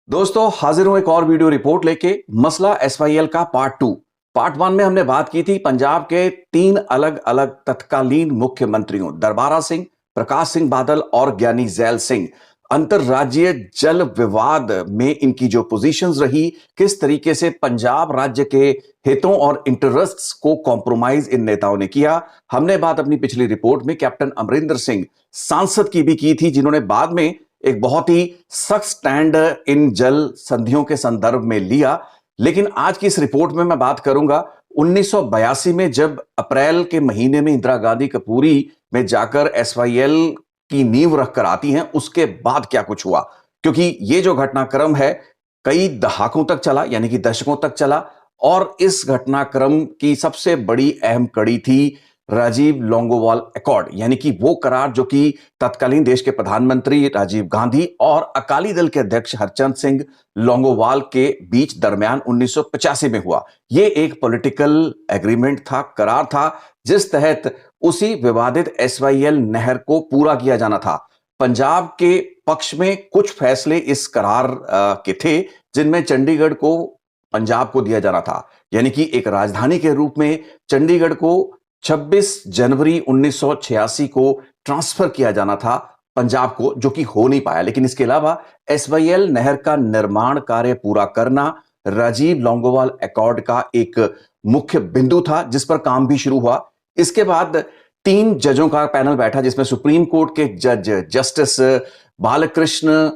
दोस्तों हाजिर हूं एक और वीडियो रिपोर्ट लेके। मसला एसवाईएल का पार्ट वन में हमने बात की थी पंजाब के तीन अलग अलग तत्कालीन मुख्यमंत्रियों दरबारा सिंह, प्रकाश सिंह बादल और ज्ञानी जैल सिंह। अंतरराज्यीय जल विवाद में इनकी जो पोजीशंस रही, किस तरीके से पंजाब राज्य के हितों और इंटरेस्ट्स को कॉम्प्रोमाइज इन नेताओं ने किया। हमने बात अपनी पिछली रिपोर्ट में कैप्टन अमरिंदर सिंह सांसद की भी की थी, जिन्होंने बाद में एक बहुत ही सख्त स्टैंड इन जल संधियों के संदर्भ में लिया। लेकिन आज की इस रिपोर्ट में मैं बात करूंगा 1982 में, जब अप्रैल के महीने में इंदिरा गांधी कपूरी में जाकर एसवाईएल की नींव रखकर आती हैं, उसके बाद क्या कुछ हुआ। क्योंकि ये जो घटनाक्रम है कई दहाकों तक चला, यानी कि दशकों तक चला। और इस घटनाक्रम की सबसे बड़ी अहम कड़ी थी राजीव लोंगोवाल अकॉर्ड, यानी कि वो करार जो कि तत्कालीन देश के प्रधानमंत्री राजीव गांधी और अकाली दल के अध्यक्ष हरचंद सिंह लोंगोवाल के बीच दरमियान 1985 में हुआ। ये एक पॉलिटिकल एग्रीमेंट था, करार था, जिस तहत उसी विवादित एसवाईएल नहर को पूरा किया जाना था। पंजाब के पक्ष में कुछ फैसले इस करार के थे, जिनमें चंडीगढ़ को पंजाब को दिया जाना था, यानी कि एक राजधानी के रूप में चंडीगढ़ को 26 जनवरी 1986 को ट्रांसफर किया जाना था पंजाब को, जो कि हो नहीं पाया। लेकिन इसके अलावा एसवाईएल नहर का निर्माण कार्य पूरा करना राजीव लोंगोवाल अकॉर्ड का एक मुख्य बिंदु था, जिस पर काम भी शुरू हुआ। इसके बाद 3 जजों का पैनल बैठा, जिसमें सुप्रीम कोर्ट के जज जस्टिस बालकृष्ण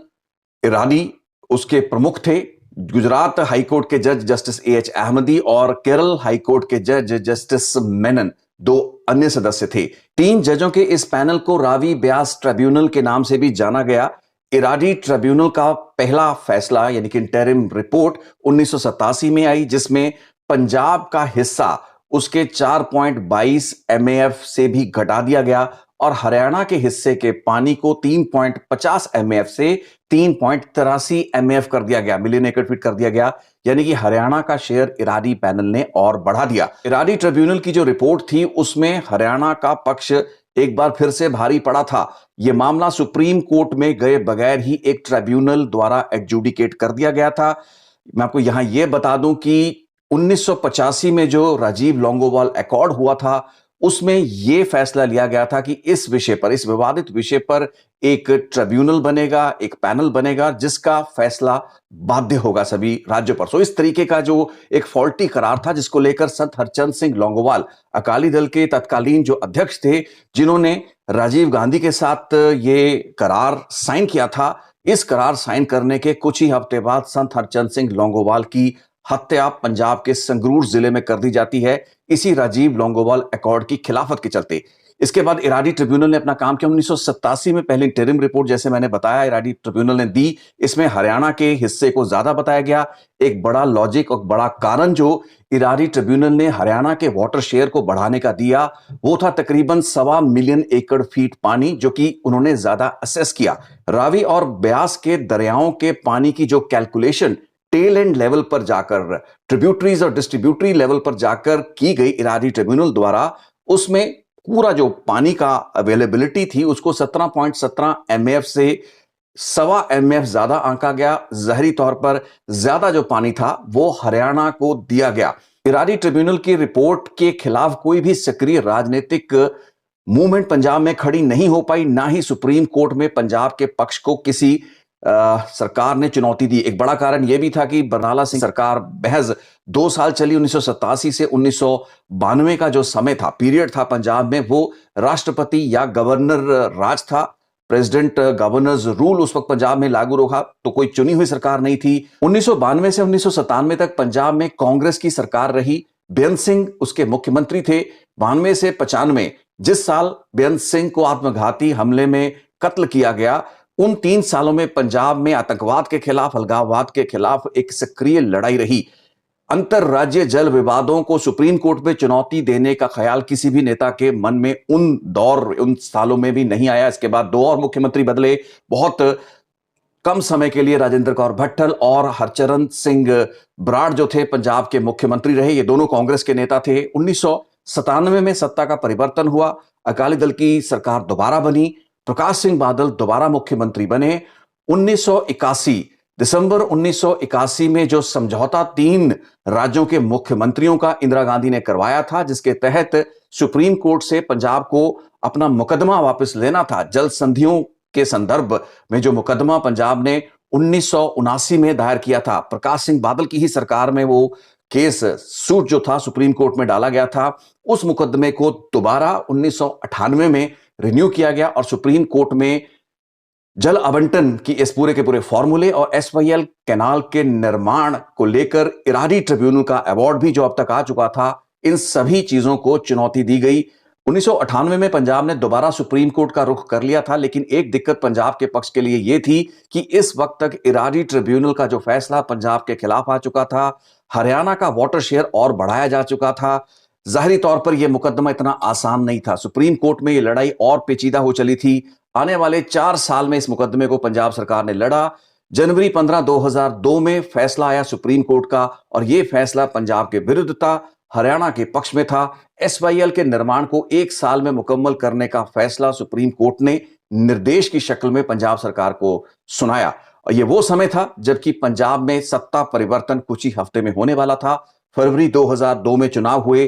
इरानी उसके प्रमुख थे, गुजरात हाईकोर्ट के जज जस्टिस एएच अहमदी और केरल हाईकोर्ट के जज जस्टिस मेनन 2 अन्य सदस्य थे। 3 जजों के इस पैनल को रावी ब्यास ट्रिब्यूनल के नाम से भी जाना गया। इरादी ट्रिब्यूनल का पहला फैसला यानी कि इंटरिम रिपोर्ट 1987 में आई, जिसमें पंजाब का हिस्सा उसके 4.22 एमएएफ से भी घटा दिया गया और हरियाणा के हिस्से के पानी को 3.50 एमएएफ से 3.83 एमएएफ कर दिया गया, मिलियन एकड़ फीट कर दिया गया। यानी कि हरियाणा का शेयर इरादी पैनल ने और बढ़ा दिया। इरादी ट्रिब्यूनल की जो रिपोर्ट थी उसमें हरियाणा का पक्ष एक बार फिर से भारी पड़ा था। यह मामला सुप्रीम कोर्ट में गए बगैर ही एक ट्रिब्यूनल द्वारा एडजुडिकेट कर दिया गया था। मैं आपको यहां यह बता दूं कि 1985 में जो राजीव लोंगोवाल अकॉर्ड हुआ था, उसमें यह फैसला लिया गया था कि इस विषय पर, इस विवादित विषय पर एक ट्रिब्यूनल बनेगा, एक पैनल बनेगा, जिसका फैसला बाध्य होगा सभी राज्यों पर। सो इस तरीके का जो एक फॉल्टी करार था, जिसको लेकर संत हरचंद सिंह लोंगोवाल अकाली दल के तत्कालीन जो अध्यक्ष थे, जिन्होंने राजीव गांधी के साथ ये करार साइन किया था, इस करार साइन करने के कुछ ही हफ्ते बाद संत हरचंद सिंह लोंगोवाल की हत्या पंजाब के संगरूर जिले में कर दी जाती है, इसी राजीव लोंगोवाल अकॉर्ड की खिलाफत के चलते। इसके बाद इरादी ट्रिब्यूनल ने अपना काम किया। 1987 में पहले इंटरिम रिपोर्ट, जैसे मैंने बताया, इरादी ट्रिब्यूनल ने दी। इसमें हरियाणा के हिस्से को ज्यादा बताया गया। एक बड़ा लॉजिक और बड़ा कारण जो इरादी ट्रिब्यूनल ने हरियाणा के वाटर शेयर को बढ़ाने का दिया, वो था तकरीबन 1.25 मिलियन एकड़ फीट पानी, जो कि उन्होंने ज्यादा असेस किया। रावी और ब्यास के दरियाओं के पानी की जो कैलकुलेशन टेल एंड लेवल पर जाकर, ट्रिब्यूटरीज और डिस्ट्रीब्यूटरी लेवल पर जाकर की गई इरादी ट्रिब्यूनल द्वारा, उसमें पूरा जो पानी का अवेलेबिलिटी थी उसको 17.17 एमएएफ से 1.25 एमएएफ ज्यादा आंका गया। जहरी तौर पर ज्यादा जो पानी था वो हरियाणा को दिया गया। इरादी ट्रिब्यूनल की रिपोर्ट के खिलाफ कोई भी सक्रिय राजनीतिक मूवमेंट पंजाब में खड़ी नहीं हो पाई, ना ही सुप्रीम कोर्ट में पंजाब के पक्ष को किसी सरकार ने चुनौती दी। एक बड़ा कारण यह भी था कि बरनाला सिंह सरकार महज 2 साल चली। 1987 से 1992 का जो समय था, पीरियड था पंजाब में, वो राष्ट्रपति या गवर्नर राज था। प्रेसिडेंट गवर्नर्स रूल उस वक्त पंजाब में लागू रहा, तो कोई चुनी हुई सरकार नहीं थी। 1992 से 1997 तक पंजाब में कांग्रेस की सरकार रही। बेअंत सिंह उसके मुख्यमंत्री थे। 92 से 95, जिस साल बेअंत सिंह को आत्मघाती हमले में कत्ल किया गया, उन 3 सालों में पंजाब में आतंकवाद के खिलाफ, अलगाववाद के खिलाफ एक सक्रिय लड़ाई रही। अंतरराज्यीय जल विवादों को सुप्रीम कोर्ट में चुनौती देने का ख्याल किसी भी नेता के मन में उन सालों में भी नहीं आया। इसके बाद 2 और मुख्यमंत्री बदले। बहुत कम समय के लिए राजेंद्र कौर भट्टल और हरचरण सिंह बराड़ जो थे पंजाब के मुख्यमंत्री रहे। ये दोनों कांग्रेस के नेता थे। 1997 में सत्ता का परिवर्तन हुआ, अकाली दल की सरकार दोबारा बनी, प्रकाश सिंह बादल दोबारा मुख्यमंत्री बने। 1981 दिसंबर 1981 में जो समझौता 3 राज्यों के मुख्यमंत्रियों का इंदिरा गांधी ने करवाया था, जिसके तहत सुप्रीम कोर्ट से पंजाब को अपना मुकदमा वापस लेना था, जल संधियों के संदर्भ में जो मुकदमा पंजाब ने 1979 में दायर किया था, प्रकाश सिंह बादल की ही सरकार में वो केस सूट जो था सुप्रीम कोर्ट में डाला गया था। उस मुकदमे को दोबारा 1998 में रिन्यू किया गया और सुप्रीम कोर्ट में जल आवंटन की इस पूरे के पूरे फॉर्मूले और एसवाईएल कैनाल के निर्माण को लेकर इरादी ट्रिब्यूनल का अवार्ड भी जो अब तक आ चुका था, इन सभी चीजों को चुनौती दी गई। 1998 में पंजाब ने दोबारा सुप्रीम कोर्ट का रुख कर लिया था, लेकिन एक दिक्कत पंजाब के पक्ष के लिए यह थी कि इस वक्त तक इरादी ट्रिब्यूनल का जो फैसला पंजाब के खिलाफ आ चुका था, हरियाणा का वाटर शेयर और बढ़ाया जा चुका था। जाहिरी तौर पर यह मुकदमा इतना आसान नहीं था। सुप्रीम कोर्ट में यह लड़ाई और पेचीदा हो चली थी। आने वाले 4 साल में इस मुकदमे को पंजाब सरकार ने लड़ा। जनवरी 15, 2002 में फैसला आया सुप्रीम कोर्ट का और यह फैसला पंजाब के विरुद्ध था, हरियाणा के पक्ष में था। एसवाईएल के निर्माण को 1 साल में मुकम्मल करने का फैसला सुप्रीम कोर्ट ने निर्देश की शक्ल में पंजाब सरकार को सुनाया और यह वो समय था जबकि पंजाब में सत्ता परिवर्तन कुछ ही हफ्ते में होने वाला था। फरवरी 2002 में चुनाव हुए,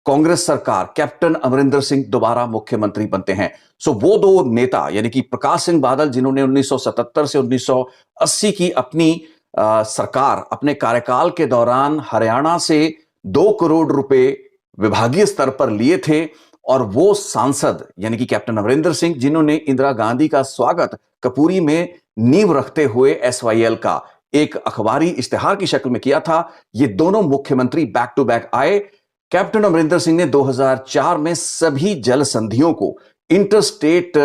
कांग्रेस सरकार, कैप्टन अमरिंदर सिंह दोबारा मुख्यमंत्री बनते हैं। सो वो 2 नेता यानी कि प्रकाश सिंह बादल, जिन्होंने 1977 से 1980 की अपनी सरकार अपने कार्यकाल के दौरान हरियाणा से 2 करोड़ रुपए विभागीय स्तर पर लिए थे, और वो सांसद यानी कि कैप्टन अमरिंदर सिंह, जिन्होंने इंदिरा गांधी का स्वागत कपूरी में नींव रखते हुए एसवाईएल का एक अखबारी इश्तिहार की शक्ल में किया था। ये दोनों मुख्यमंत्री बैक टू बैक आए। कैप्टन अमरिंदर सिंह ने 2004 में सभी जल संधियों को, इंटरस्टेट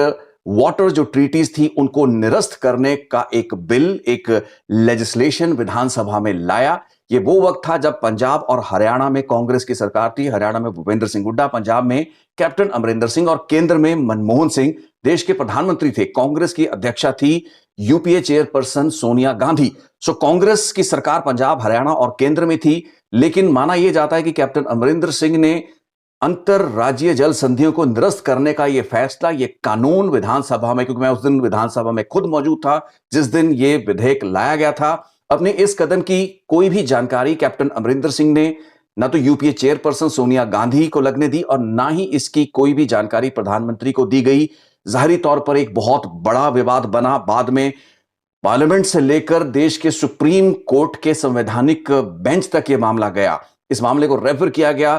वाटर जो ट्रीटीज थी उनको निरस्त करने का एक बिल, एक लेजिस्लेशन विधानसभा में लाया। ये वो वक्त था जब पंजाब और हरियाणा में कांग्रेस की सरकार थी। हरियाणा में भूपेंद्र सिंह हुड्डा, पंजाब में कैप्टन अमरिंदर सिंह और केंद्र में मनमोहन सिंह देश के प्रधानमंत्री थे। कांग्रेस की अध्यक्षा थी यूपीए चेयरपर्सन सोनिया गांधी। सो कांग्रेस की सरकार पंजाब, हरियाणा और केंद्र में थी, लेकिन माना यह जाता है कि कैप्टन अमरिंदर सिंह ने अंतरराज्यीय जल संधियों को निरस्त करने का यह फैसला, यह कानून विधानसभा में, क्योंकि मैं उस दिन विधानसभा में खुद मौजूद था जिस दिन यह विधेयक लाया गया था, अपने इस कदम की कोई भी जानकारी कैप्टन अमरिंदर सिंह ने ना तो यूपीए चेयरपर्सन सोनिया गांधी को लगने दी और ना ही इसकी कोई भी जानकारी प्रधानमंत्री को दी गई। जाहिरी तौर पर एक बहुत बड़ा विवाद बना। बाद में पार्लियामेंट से लेकर देश के सुप्रीम कोर्ट के संवैधानिक बेंच तक यह मामला गया। इस मामले को रेफर किया गया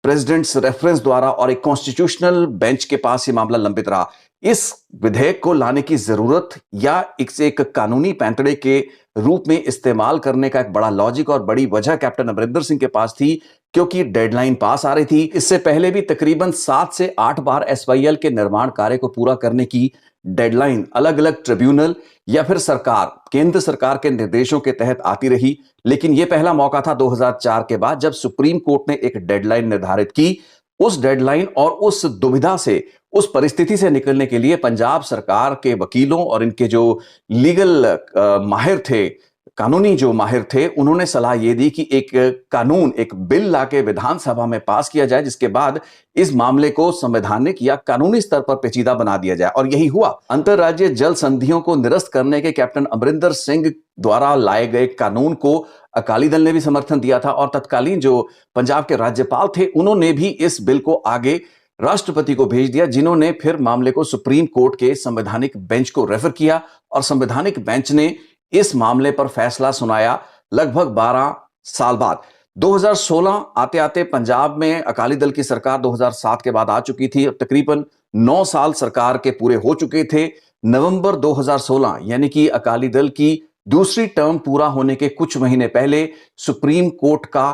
प्रेसिडेंट्स रेफरेंस द्वारा और एक कॉन्स्टिट्यूशनल बेंच के पास यह मामला लंबित रहा। इस विधेयक को लाने की जरूरत या इसे एक कानूनी पैंतड़े के रूप में इस्तेमाल करने का एक बड़ा लॉजिक और बड़ी वजह कैप्टन अमरिंदर सिंह के पास थी, क्योंकि डेडलाइन पास आ रही थी। इससे पहले भी तकरीबन 7 से 8 बार एसवाईएल के निर्माण कार्य को पूरा करने की डेडलाइन अलग अलग ट्रिब्यूनल या फिर सरकार, केंद्र सरकार के निर्देशों के तहत आती रही, लेकिन यह पहला मौका था 2004 के बाद जब सुप्रीम कोर्ट ने एक डेडलाइन निर्धारित की। उस डेडलाइन और उस दुविधा से, उस परिस्थिति से निकलने के लिए पंजाब सरकार के वकीलों और इनके जो लीगल माहिर थे, कानूनी जो माहिर थे, उन्होंने सलाह यह दी कि एक कानून, एक बिल लाके विधानसभा में पास किया जाए, जिसके बाद इस मामले को संवैधानिक या कानूनी स्तर पर पेचीदा बना दिया जाए। और यही हुआ। अंतरराज्यीय जल संधियों को निरस्त करने के कैप्टन अमरिंदर सिंह द्वारा लाए गए कानून को अकाली दल ने भी समर्थन दिया था और तत्कालीन जो पंजाब के राज्यपाल थे उन्होंने भी इस बिल को आगे राष्ट्रपति को भेज दिया, जिन्होंने फिर मामले को सुप्रीम कोर्ट के संवैधानिक बेंच को रेफर किया और संवैधानिक बेंच ने इस मामले पर फैसला सुनाया लगभग 12 साल बाद। 2016 आते आते पंजाब में अकाली दल की सरकार 2007 के बाद आ चुकी थी और तकरीबन 9 साल सरकार के पूरे हो चुके थे। नवंबर 2016 यानी कि अकाली दल की दूसरी टर्म पूरा होने के कुछ महीने पहले सुप्रीम कोर्ट का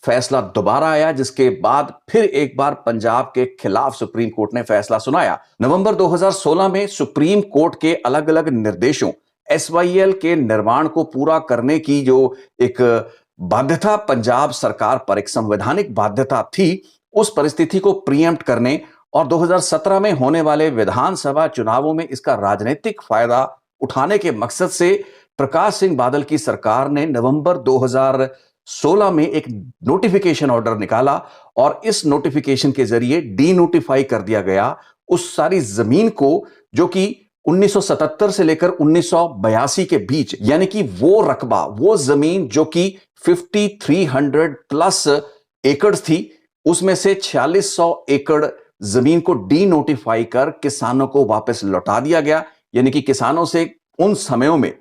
फैसला दोबारा आया, जिसके बाद फिर एक बार पंजाब के खिलाफ सुप्रीम कोर्ट ने फैसला सुनाया। नवंबर 2016 में सुप्रीम कोर्ट के अलग अलग निर्देशों, एसवाईएल के निर्माण को पूरा करने की जो एक बाध्यता पंजाब सरकार पर, एक संवैधानिक बाध्यता थी, उस परिस्थिति को प्रीएम्प्ट करने और 2017 में होने वाले विधानसभा चुनावों में इसका राजनीतिक फायदा उठाने के मकसद से प्रकाश सिंह बादल की सरकार ने नवंबर 2016 में एक नोटिफिकेशन ऑर्डर निकाला और इस नोटिफिकेशन के जरिए डी नोटिफाई कर दिया गया उस सारी जमीन को जो कि 1977 से लेकर 1982 के बीच, यानी कि वो रकबा, वो जमीन जो कि 5300 प्लस एकड़ थी, उसमें से 4600 एकड़ जमीन को डी नोटिफाई कर किसानों को वापस लौटा दिया गया। यानी कि किसानों से उन समयों में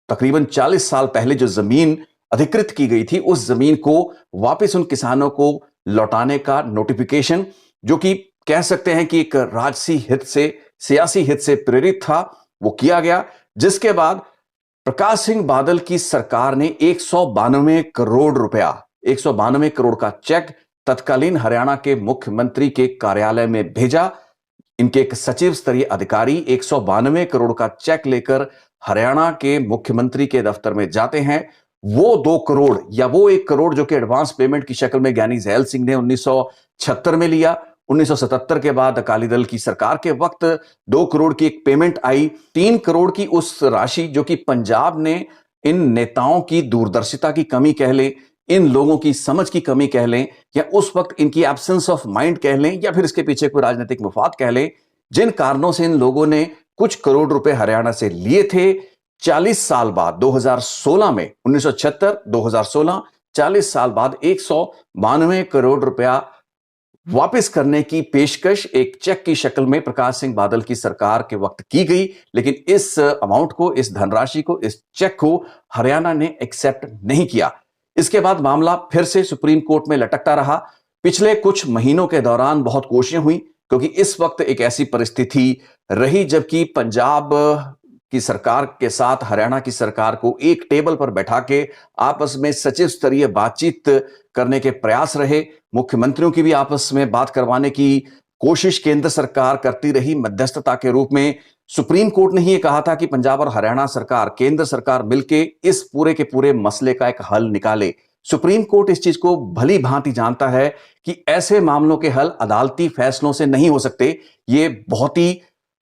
तकरीबन 40 साल पहले जो जमीन अधिकृत की गई थी, उस जमीन को वापस उन किसानों को लौटाने का नोटिफिकेशन, जो कि कह सकते हैं कि एक राजसी हित से, सियासी हित से प्रेरित था, वो किया गया। जिसके बाद प्रकाश सिंह बादल की सरकार ने 192 करोड़ रुपया, 192 करोड़ का चेक तत्कालीन हरियाणा के मुख्यमंत्री के कार्यालय में भेजा। इनके एक सचिव स्तरीय अधिकारी 192 करोड़ का चेक लेकर हरियाणा के मुख्यमंत्री के दफ्तर में जाते हैं। वो 2 करोड़ या वो 1 करोड़ जो कि एडवांस पेमेंट की शक्ल में ज्ञानी जैल सिंह ने 1976 में लिया, 1977 के बाद अकाली दल की सरकार के वक्त 2 करोड़ की एक पेमेंट आई। 3 करोड़ की उस राशि जो कि पंजाब ने इन नेताओं की दूरदर्शिता की कमी कह लें, इन लोगों की समझ की कमी कह लें, या उस वक्त इनकी एब्सेंस ऑफ माइंड कह लें, या फिर इसके पीछे कोई राजनीतिक मुफाद कह लें, जिन कारणों से इन लोगों ने कुछ करोड़ रुपए हरियाणा से लिए थे, 40 साल बाद 2016 में, 1976 2016, 40 साल बाद 192 करोड़ रुपया वापस करने की पेशकश एक चेक की शक्ल में प्रकाश सिंह बादल की सरकार के वक्त की गई। लेकिन इस अमाउंट को, इस धनराशि को, इस चेक को हरियाणा ने एक्सेप्ट नहीं किया। इसके बाद मामला फिर से सुप्रीम कोर्ट में लटकता रहा। पिछले कुछ महीनों के दौरान बहुत कोशिशें हुई, क्योंकि इस वक्त एक ऐसी परिस्थिति रही जबकि पंजाब की सरकार के साथ हरियाणा की सरकार को एक टेबल पर बैठा के आपस में सचिव स्तरीय बातचीत करने के प्रयास रहे। मुख्यमंत्रियों की भी आपस में बात करवाने की कोशिश केंद्र सरकार करती रही मध्यस्थता के रूप में। सुप्रीम कोर्ट ने यह कहा था कि पंजाब और हरियाणा सरकार, केंद्र सरकार मिलके इस पूरे के पूरे मसले का एक हल निकाले। सुप्रीम कोर्ट इस चीज को भली भांति जानता है कि ऐसे मामलों के हल अदालती फैसलों से नहीं हो सकते। ये बहुत ही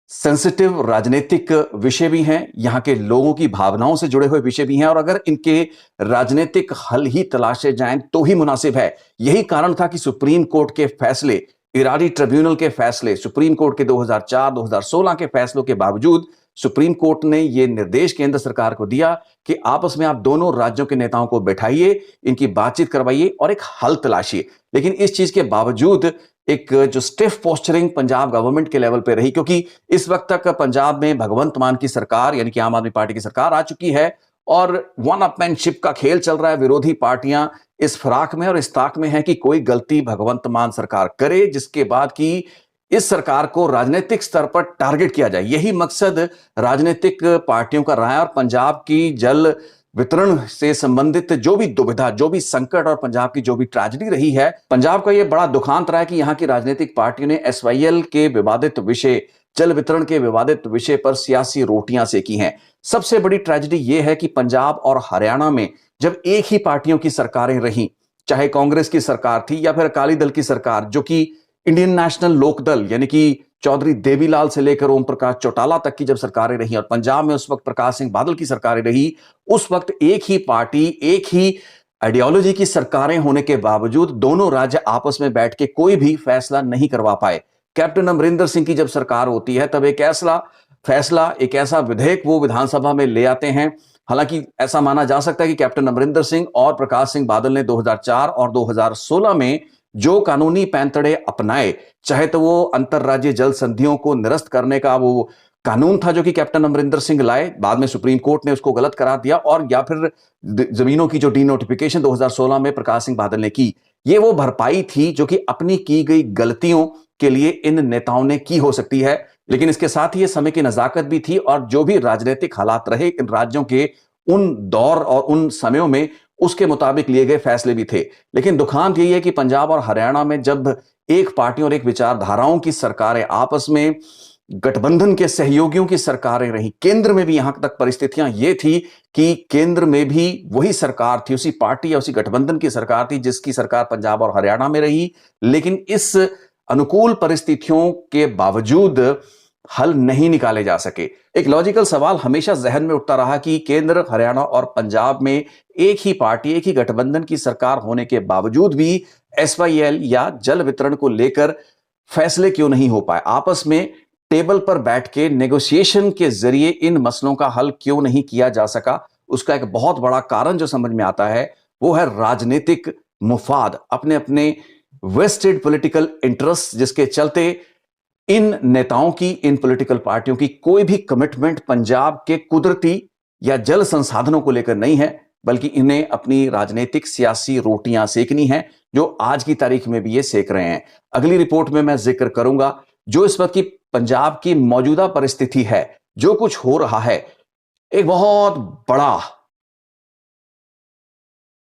सेंसिटिव राजनीतिक विषय भी हैं, यहां के लोगों की भावनाओं से जुड़े हुए विषय भी हैं, और अगर इनके राजनीतिक हल ही तलाशे जाएं तो ही मुनासिब है। यही कारण था कि सुप्रीम कोर्ट के फैसले, इरादी ट्रिब्यूनल के फैसले, सुप्रीम कोर्ट के 2004-2016 के फैसलों के बावजूद सुप्रीम कोर्ट ने यह निर्देश केंद्र सरकार को दिया कि आपस में आप दोनों राज्यों के नेताओं को बैठाइए, इनकी बातचीत करवाइए और एक हल तलाशिए। लेकिन इस चीज के बावजूद एक जो स्टिफ पोस्चरिंग पंजाब गवर्नमेंट के लेवल पे रही, क्योंकि इस वक्त तक पंजाब में भगवंत मान की सरकार यानी कि आम आदमी पार्टी की सरकार आ चुकी है और वन अपमैनशिप का खेल चल रहा है। विरोधी पार्टियां इस फिराक में और इस ताक में है कि कोई गलती भगवंत मान सरकार करे जिसके बाद की इस सरकार को राजनीतिक स्तर पर टारगेट किया जाए। यही मकसद राजनीतिक पार्टियों का रहा है। और पंजाब की जल वितरण से संबंधित जो भी दुविधा, जो भी संकट और पंजाब की जो भी ट्रेजेडी रही है, पंजाब का यह बड़ा दुखांत रहा है कि यहां की राजनीतिक पार्टियों ने एसवाईएल के विवादित विषय, जल वितरण के विवादित विषय पर सियासी रोटियां सेकी हैं। सबसे बड़ी ट्रेजेडी यह है कि पंजाब और हरियाणा में जब एक ही पार्टियों की सरकारें रही, चाहे कांग्रेस की सरकार थी या फिर अकाली दल की सरकार, जो कि इंडियन नेशनल लोकदल यानी कि चौधरी देवीलाल से लेकर ओम प्रकाश चौटाला तक की जब सरकारें रही, और पंजाब में उस वक्त प्रकाश सिंह बादल की सरकारें रही, उस वक्त एक ही पार्टी, एक ही आइडियोलॉजी की सरकारें होने के बावजूद दोनों राज्य आपस में बैठ के कोई भी फैसला नहीं करवा पाए। कैप्टन अमरिंदर सिंह की जब सरकार होती है तब एक ऐसा विधेयक वो विधानसभा में ले आते हैं। हालांकि ऐसा माना जा सकता है कि कैप्टन अमरिंदर सिंह और प्रकाश सिंह बादल ने 2004 और 2016 में जो कानूनी पैंतड़े अपनाए, चाहे तो वो अंतरराज्यीय जल संधियों को निरस्त करने का वो कानून था जो कि कैप्टन अमरिंदर सिंह लाए, बाद में सुप्रीम कोर्ट ने उसको गलत करार दिया, और या फिर जमीनों की जो डीनोटिफिकेशन 2016 में प्रकाश सिंह बादल ने की, ये वो भरपाई थी जो कि अपनी की गई गलतियों के लिए इन नेताओं ने की हो सकती है। लेकिन इसके साथ ही ये समय की नजाकत भी थी, और जो भी राजनीतिक हालात रहे इन राज्यों के उन दौर और उन समयों में, उसके मुताबिक लिए गए फैसले भी थे। लेकिन दुखांत यही है कि पंजाब और हरियाणा में जब एक पार्टी और एक विचारधाराओं की सरकारें आपस में गठबंधन के सहयोगियों की सरकारें रही, केंद्र में भी यहां तक परिस्थितियां ये थी कि केंद्र में भी वही सरकार थी, उसी पार्टी या उसी गठबंधन की सरकार थी जिसकी सरकार पंजाब और हरियाणा में रही। लेकिन इस अनुकूल परिस्थितियों के बावजूद हल नहीं निकाले जा सके। एक लॉजिकल सवाल हमेशा जहन में उठता रहा कि केंद्र, हरियाणा और पंजाब में एक ही पार्टी, एक ही गठबंधन की सरकार होने के बावजूद भी एसवाईएल या जल वितरण को लेकर फैसले क्यों नहीं हो पाए। आपस में टेबल पर बैठ के नेगोशिएशन के जरिए इन मसलों का हल क्यों नहीं किया जा सका? उसका एक बहुत बड़ा कारण जो समझ में आता है वो है राजनीतिक मुफाद, अपने अपने वेस्टेड पॉलिटिकल इंटरेस्ट, जिसके चलते इन नेताओं की, इन पॉलिटिकल पार्टियों की कोई भी कमिटमेंट पंजाब के कुदरती या जल संसाधनों को लेकर नहीं है, बल्कि इन्हें अपनी राजनीतिक सियासी रोटियां सेकनी है, जो आज की तारीख में भी ये सेक रहे हैं। अगली रिपोर्ट में मैं जिक्र करूंगा जो इस वक्त की पंजाब की मौजूदा परिस्थिति है, जो कुछ हो रहा है, एक बहुत बड़ा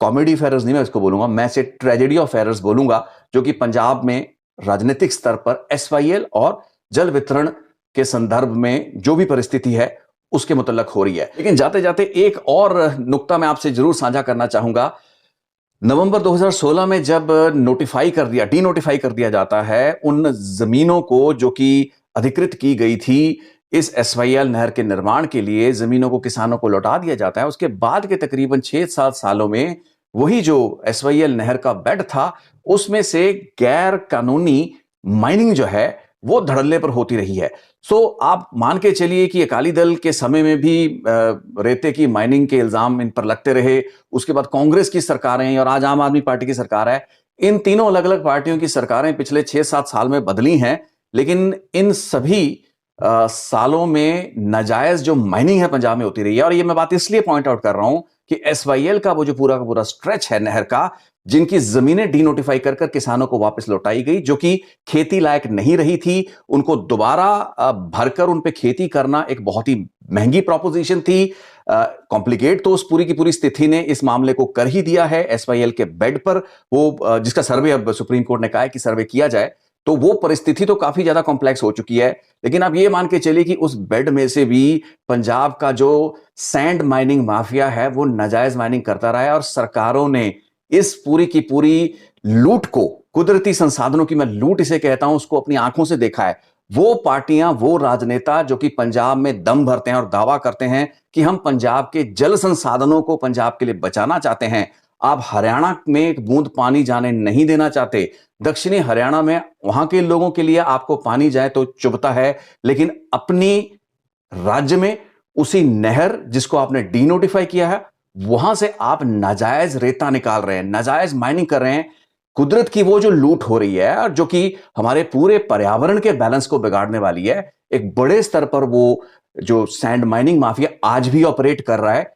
कॉमेडी ऑफ एरर्स नहीं मैं इसको बोलूंगा, मैं इसे ट्रेजेडी ऑफ एरर्स बोलूंगा, जो कि पंजाब में राजनीतिक स्तर पर एसवाईएल और जल वितरण के संदर्भ में जो भी परिस्थिति है उसके मुतल्लक हो रही है। लेकिन जाते जाते एक और नुक्ता मैं आपसे जरूर साझा करना चाहूंगा। नवंबर 2016 में जब डी नोटिफाई कर दिया जाता है उन जमीनों को जो कि अधिकृत की गई थी इस एसवाईएल नहर के निर्माण के लिए, जमीनों को किसानों को लौटा दिया जाता है। उसके बाद के तकरीबन 6-7 सालों में वही जो एसवाईएल नहर का बेड था उसमें से गैर कानूनी माइनिंग जो है वो धड़ल्ले पर होती रही है। सो आप मान के चलिए कि अकाली दल के समय में भी रेते की माइनिंग के इल्जाम इन पर लगते रहे, उसके बाद कांग्रेस की सरकारें और आज आम आदमी पार्टी की सरकार है। इन तीनों अलग अलग पार्टियों की सरकारें पिछले 6-7 साल में बदली हैं, लेकिन इन सभी सालों में नाजायज जो माइनिंग है पंजाब में होती रही है। और ये मैं बात इसलिए पॉइंट आउट कर रहा हूं कि एसवाईएल का वो जो पूरा का पूरा स्ट्रेच है नहर का, जिनकी जमीनें डीनोटिफाई कर किसानों को वापस लौटाई गई, जो कि खेती लायक नहीं रही थी, उनको दोबारा भरकर उन पे खेती करना एक बहुत ही महंगी प्रोपोजिशन थी। कॉम्प्लिकेट तो उस पूरी की पूरी स्थिति ने इस मामले को कर ही दिया है एसवाईएल के बेड पर, वो जिसका सर्वे अब सुप्रीम कोर्ट ने कहा है कि सर्वे किया जाए, तो वो परिस्थिति तो काफी ज्यादा कॉम्प्लेक्स हो चुकी है। लेकिन आप ये मान के चलिए कि उस बेड में से भी पंजाब का जो सैंड माइनिंग माफिया है वो नाजायज माइनिंग करता रहा है, और सरकारों ने इस पूरी की पूरी लूट को, कुदरती संसाधनों की मैं लूट इसे कहता हूं, उसको अपनी आंखों से देखा है। वो पार्टियां, वो राजनेता जो कि पंजाब में दम भरते हैं और दावा करते हैं कि हम पंजाब के जल संसाधनों को पंजाब के लिए बचाना चाहते हैं। आप हरियाणा में एक बूंद पानी जाने नहीं देना चाहते, दक्षिणी हरियाणा में वहां के लोगों के लिए आपको पानी जाए तो चुभता है, लेकिन अपनी राज्य में उसी नहर जिसको आपने डीनोटिफाई किया है वहां से आप नाजायज रेता निकाल रहे हैं, नाजायज माइनिंग कर रहे हैं। कुदरत की वो जो लूट हो रही है और जो कि हमारे पूरे पर्यावरण के बैलेंस को बिगाड़ने वाली है, एक बड़े स्तर पर वो जो सैंड माइनिंग माफिया आज भी ऑपरेट कर रहा है,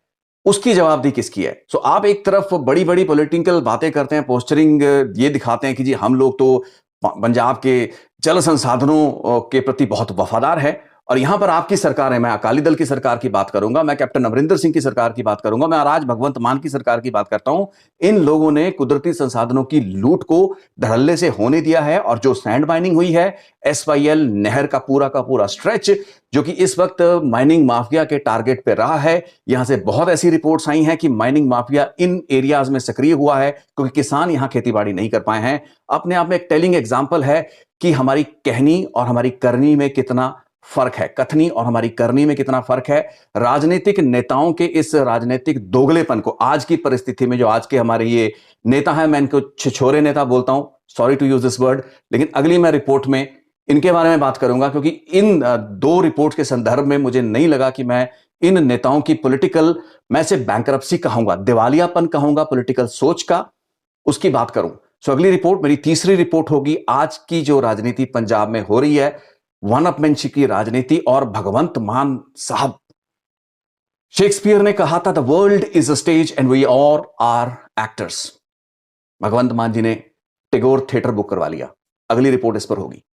उसकी जवाबदेही किसकी है? सो आप एक तरफ बड़ी बड़ी पॉलिटिकल बातें करते हैं, पोस्टरिंग ये दिखाते हैं कि जी हम लोग तो पंजाब के जल संसाधनों के प्रति बहुत वफादार है, और यहां पर आपकी सरकार है, मैं अकाली दल की सरकार की बात करूंगा, मैं कैप्टन अमरिंदर सिंह की सरकार की बात करूंगा, मैं राज भगवंत मान की सरकार की बात करता हूं। इन लोगों ने कुदरती संसाधनों की लूट को धड़ल्ले से होने दिया है, और जो सैंड माइनिंग हुई है, एसवाईएल नहर का पूरा स्ट्रेच जो कि इस वक्त माइनिंग माफिया के टारगेट पे रहा है। यहां से बहुत ऐसी रिपोर्ट्स आई हैं कि माइनिंग माफिया इन एरियाज में सक्रिय हुआ है क्योंकि किसान यहां खेतीबाड़ी नहीं कर पाए हैं। अपने आप में एक टेलिंग एग्जाम्पल है कि हमारी कहनी और हमारी करनी में कितना फर्क है, कथनी और हमारी करनी में कितना फर्क है। राजनीतिक नेताओं के इस राजनीतिक दोगलेपन को आज की परिस्थिति में, जो आज के हमारे ये नेता हैं, मैं इनको छिछोरे नेता बोलता हूं, sorry to use this word, लेकिन अगली मैं रिपोर्ट में इनके बारे में बात करूंगा, क्योंकि इन दो रिपोर्ट के संदर्भ में मुझे नहीं लगा कि मैं इन नेताओं की पॉलिटिकल, मैं से बैंकरप्सी कहूंगा, दिवालियापन कहूंगा, पॉलिटिकल सोच का, उसकी बात करूं। सो अगली रिपोर्ट मेरी तीसरी रिपोर्ट होगी, आज की जो राजनीति पंजाब में हो रही है, वन अपमैनशिप की राजनीति। और भगवंत मान साहब, शेक्सपियर ने कहा था the world is a stage and we all are actors. Bhagwant Mann ji ने टैगोर थिएटर बुक करवा लिया। अगली रिपोर्ट इस पर होगी।